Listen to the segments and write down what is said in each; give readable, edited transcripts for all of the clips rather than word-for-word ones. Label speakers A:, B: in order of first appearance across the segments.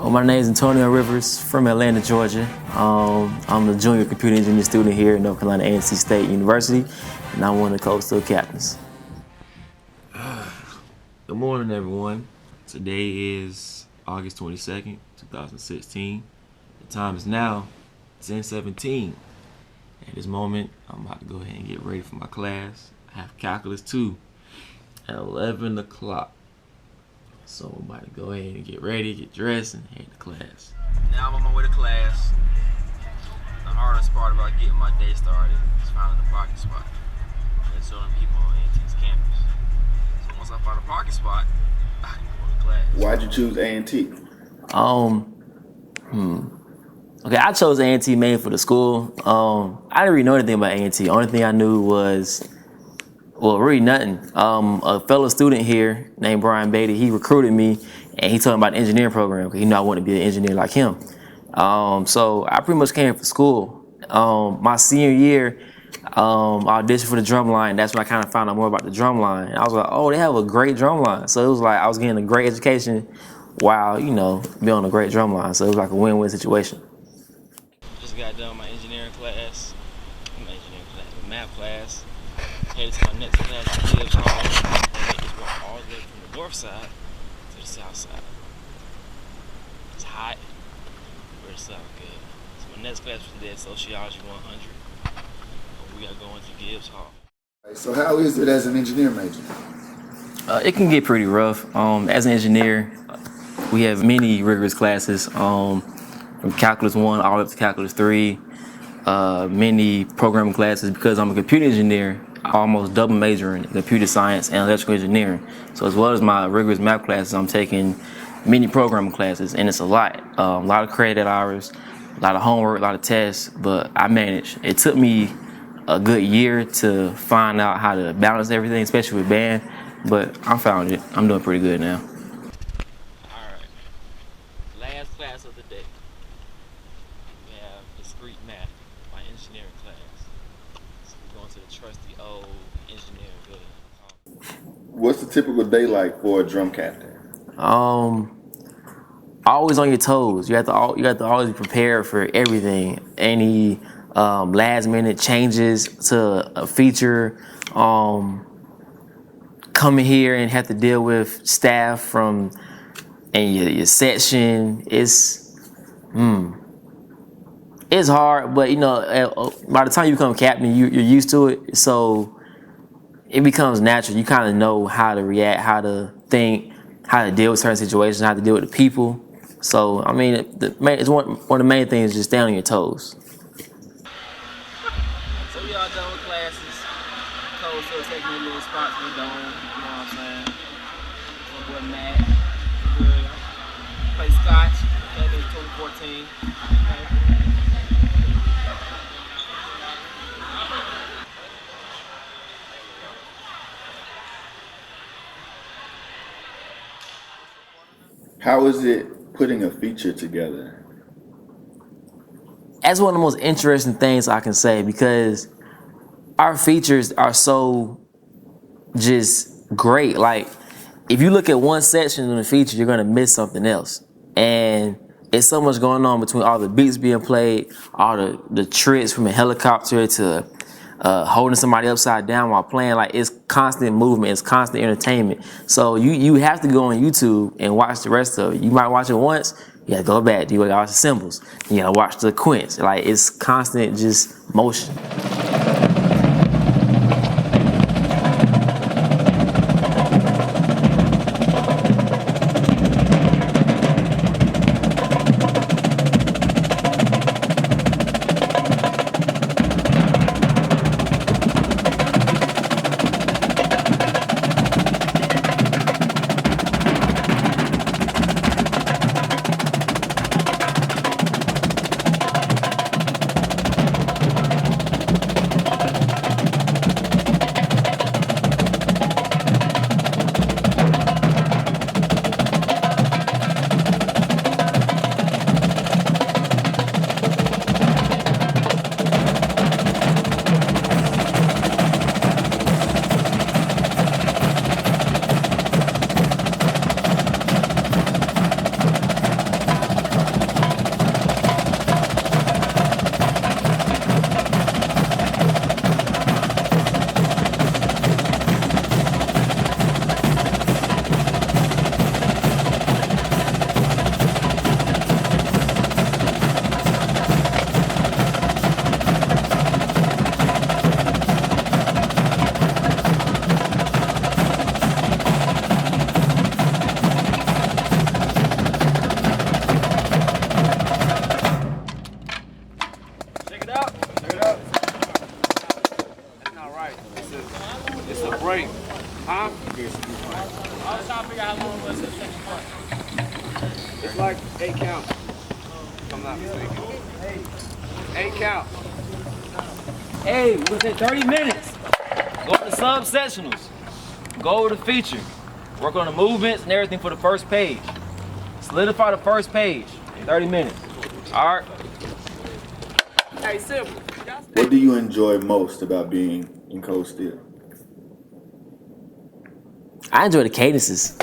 A: My name is Antonio Rivers from Atlanta, Georgia. I'm a junior computer engineering student here at North Carolina A&T State University, and I'm one of the Coastal captains.
B: Good morning, everyone. Today is August 22nd, 2016. The time is now 10:17. At this moment, I'm about to go ahead and get ready for my class. I have Calculus 2 at 11 o'clock. So I'm about to go ahead and get ready, get dressed, and head to class. Now I'm on my way to class. The hardest part about getting my day started is finding a parking spot. There's so many people on A&T's campus. So once I find a parking spot, I can go to class.
C: Why'd you choose A&T?
A: Okay, I chose A&T mainly for the school. I didn't really know anything about A&T. The only thing I knew was, well, really nothing. A fellow student here named Brian Beatty, he recruited me, and he told me about the engineering program because he knew I wanted to be an engineer like him. So I pretty much came for school. My senior year, I auditioned for the drum line. That's when I kind of found out more about the drum line. And I was like, oh, they have a great drum line. So it was like I was getting a great education while, being on a great drum line. So it was like a win-win situation.
B: Just got done with my engineering class. Math class. Headed to my next class at Gibbs Hall. And just walk all the way from the north side to the south side. It's hot, but it sounds good. So my next class for today is Sociology 100. We gotta go into Gibbs Hall.
C: So how is it as an engineer major?
A: It can get pretty rough. As an engineer, we have many rigorous classes, from Calculus 1 all the way up to Calculus 3. Many programming classes. Because I'm a computer engineer, I almost double majoring in computer science and electrical engineering. So as well as my rigorous math classes, I'm taking many programming classes, and it's a lot of credit hours, a lot of homework, a lot of tests, but I managed. It took me a good year to find out how to balance everything, especially with band, but I found it. I'm doing pretty good now.
B: Alright, last class of the day. We have discrete math, my engineering class. So we're going to the trusty old engineering building.
C: What's the typical day like for a drum captain?
A: Always on your toes. You have to always be prepared for everything. Any last minute changes to a feature, coming here and have to deal with staff from and your section. It's hard, but by the time you become captain, you're used to it, so it becomes natural. You kind of know how to react, how to think, how to deal with certain situations, how to deal with the people. So I mean, it's one of the main things is just stay on your toes.
B: So we all done with classes. Cole's still taking a little spots we don't, you know what I'm saying? My boy Matt, good. Play Scotch, played in 2014.
C: How is it putting a feature together?
A: That's one of the most interesting things I can say, because our features are so just great. Like, if you look at one section of the feature, you're gonna miss something else. And it's so much going on between all the beats being played, all the tricks from a helicopter to holding somebody upside down while playing. Like, it's constant movement, it's constant entertainment. So you have to go on YouTube and watch the rest of it. You might watch it once, you gotta go back, you gotta watch the symbols, you gotta watch the quints. Like, it's constant just motion.
D: like 8 counts, if I'm not mistaken. 8 counts.
A: Hey, we said 30 minutes. Go to the sub-sectionals. Go over the feature. Work on the movements and everything for the first page. Solidify the first page in 30 minutes. All right?
D: Hey, simple.
C: What do you enjoy most about being in Cold Steel?
A: I enjoy the cadences.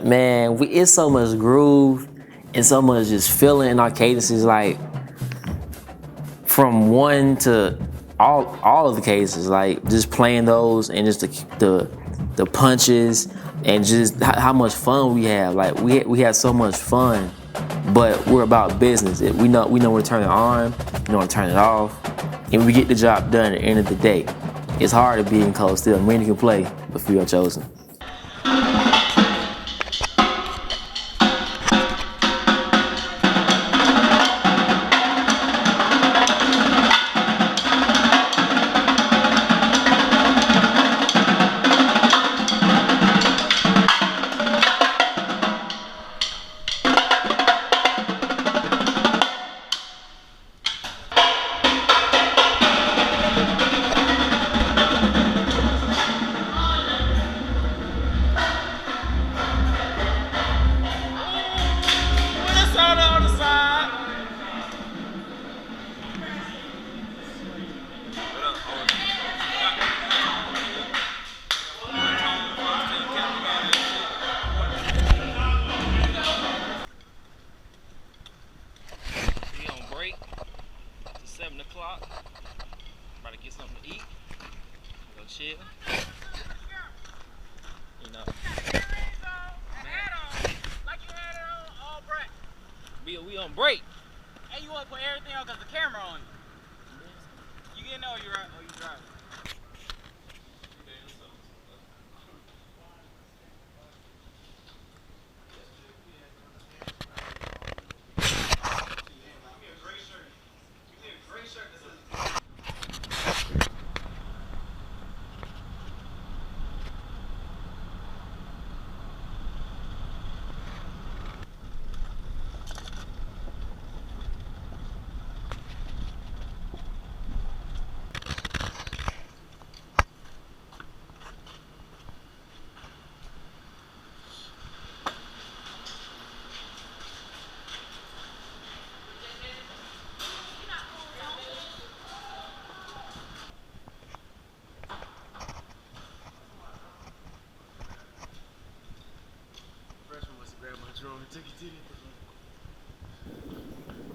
A: Man, it's so much groove and so much just feeling in our cadences, like from one to all of the cases, like just playing those and just the punches and just how much fun we have. Like we have so much fun, but we're about business. We know when to turn it on, we know when to turn it off, and we get the job done at the end of the day. It's hard to be in Cold Steel. Many can play, but few are chosen. Break to 7 o'clock. About to get something to eat. Go chill. You know.
E: Like you had it on all break.
A: We on break.
E: Hey, you want to put everything on because the camera on you. You getting there or you driving?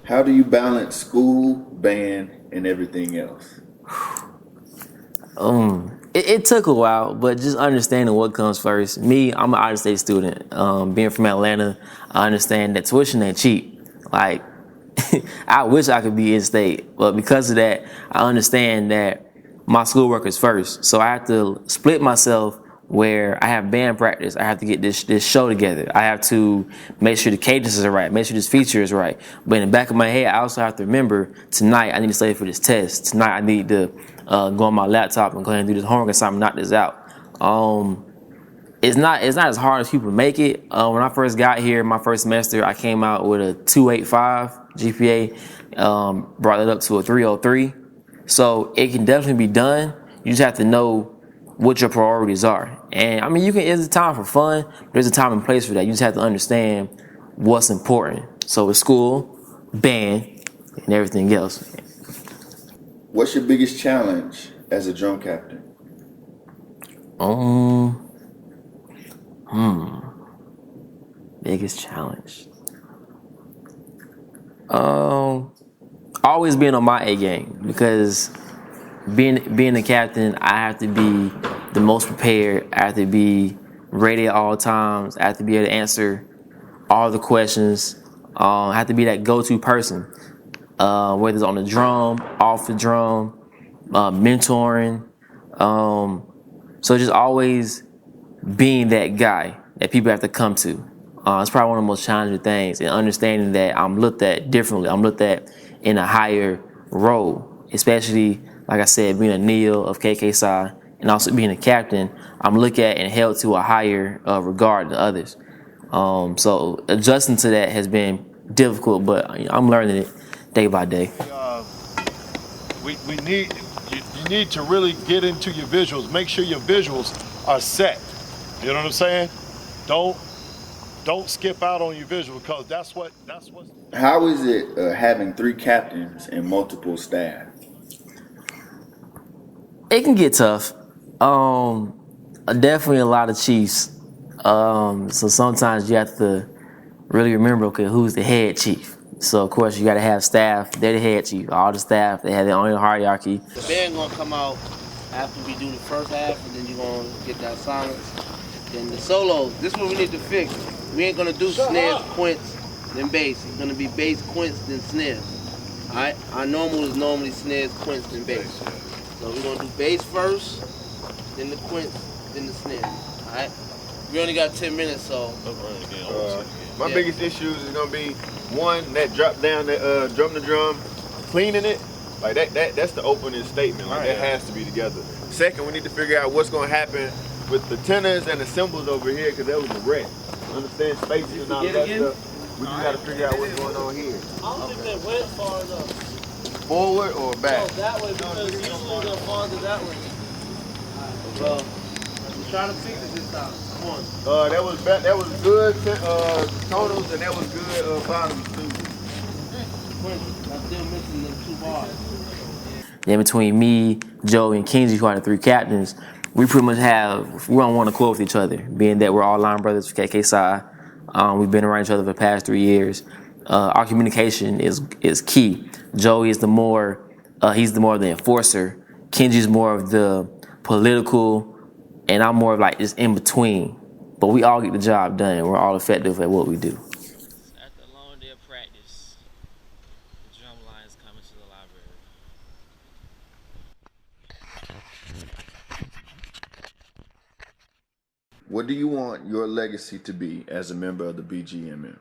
C: How do you balance school, band, and everything else?
A: It took a while, but just understanding what comes first. Me, I'm an out-of-state student. Being from Atlanta, I understand that tuition ain't cheap. Like, I wish I could be in-state, but because of that, I understand that my schoolwork is first. So I have to split myself where I have band practice. I have to get this show together. I have to make sure the cadences are right, make sure this feature is right. But in the back of my head, I also have to remember tonight I need to study for this test. Tonight I need to go on my laptop and go ahead and do this homework assignment, knock this out. It's not as hard as people make it. When I first got here, my first semester, I came out with a 2.85 GPA, brought it up to a 3.03. So it can definitely be done. You just have to know what your priorities are. And I mean, there's a time for fun, but there's a time and place for that. You just have to understand what's important. So it's school, band, and everything else.
C: What's your biggest challenge as a drum captain?
A: Biggest challenge. Always being on my A game, because being a captain, I have to be the most prepared. I have to be ready at all times. I have to be able to answer all the questions. I have to be that go-to person, whether it's on the drum, off the drum, mentoring. So just always being that guy that people have to come to. It's probably one of the most challenging things, and understanding that I'm looked at differently. I'm looked at in a higher role, especially, like I said, being a Neil of KK Psi and also being a captain. I'm looked at and held to a higher regard than others. So adjusting to that has been difficult, but I'm learning it day by day.
F: We need you need to really get into your visuals. Make sure your visuals are set. You know what I'm saying? Don't skip out on your visual, because that's what.
C: How is it having 3 captains and multiple staff?
A: It can get tough. Definitely a lot of chiefs. So sometimes you have to really remember, okay, who's the head chief? So of course you got to have staff. They're the head chief. All the staff, they have their own hierarchy.
G: The band gonna come out after we do the first half, and then you're gonna get that silence. Then the solos. This is what we need to fix. We ain't gonna do snares, quints, then bass. It's gonna be bass, quints, then snares. All right. Our normal is normally snares, quints, then bass. So we're gonna do bass first, then the quints, then the snares. All right. We only got 10 minutes, so.
F: My biggest issues is gonna be one, that drop down, that drum to drum, cleaning it. Like that's the opening statement. Like that has to be together. Second, we need to figure out what's gonna happen with the tenors and the cymbals over here, because that was a wreck. Understand spaces and all that stuff. We just gotta figure out what's going on here.
G: I don't think they went far enough.
F: Forward or back?
G: No, that way, because usually they're farther that way. Well, we're trying to fix it this time. Come on.
F: That was good tonals, and that was good bottoms too.
G: I'm still missing the 2 bars.
A: Then between me, Joe, and Kenji, who are the 3 captains, we're on one accord with each other, being that we're all line brothers for KK Psi. We've been around each other for the past 3 years. Our communication is key. Joey is he's the more of the enforcer. Kenji's more of the political, and I'm more of like just in between. But we all get the job done. We're all effective at what we do.
B: After a long day of practice, the drum line is coming to the library.
C: What do you want your legacy to be as a member of the BGMM?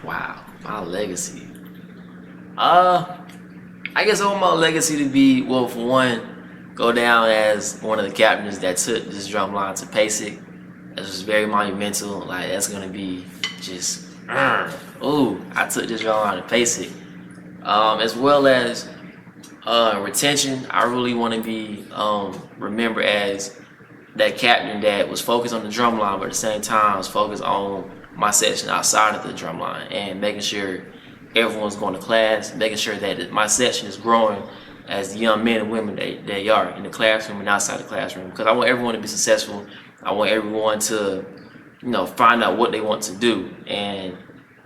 A: Wow, my legacy. I guess I want my legacy to be, well, for one, go down as one of the captains that took this drum line to PASIC. That's just very monumental. Like, that's gonna be just, I took this drum line to PASIC. As well as retention, I really want to be remembered as that captain that was focused on the drum line, but at the same time was focused on my section outside of the drum line and making sure everyone's going to class, making sure that my section is growing as the young men and women they are in the classroom and outside the classroom. Because I want everyone to be successful. I want everyone to, find out what they want to do, and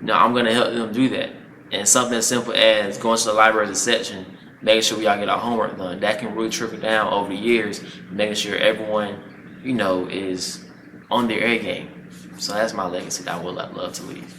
A: I'm going to help them do that. And something as simple as going to the library as a section, making sure we all get our homework done, that can really trickle down over the years, making sure everyone, is on their A game. So that's my legacy that I would love to leave.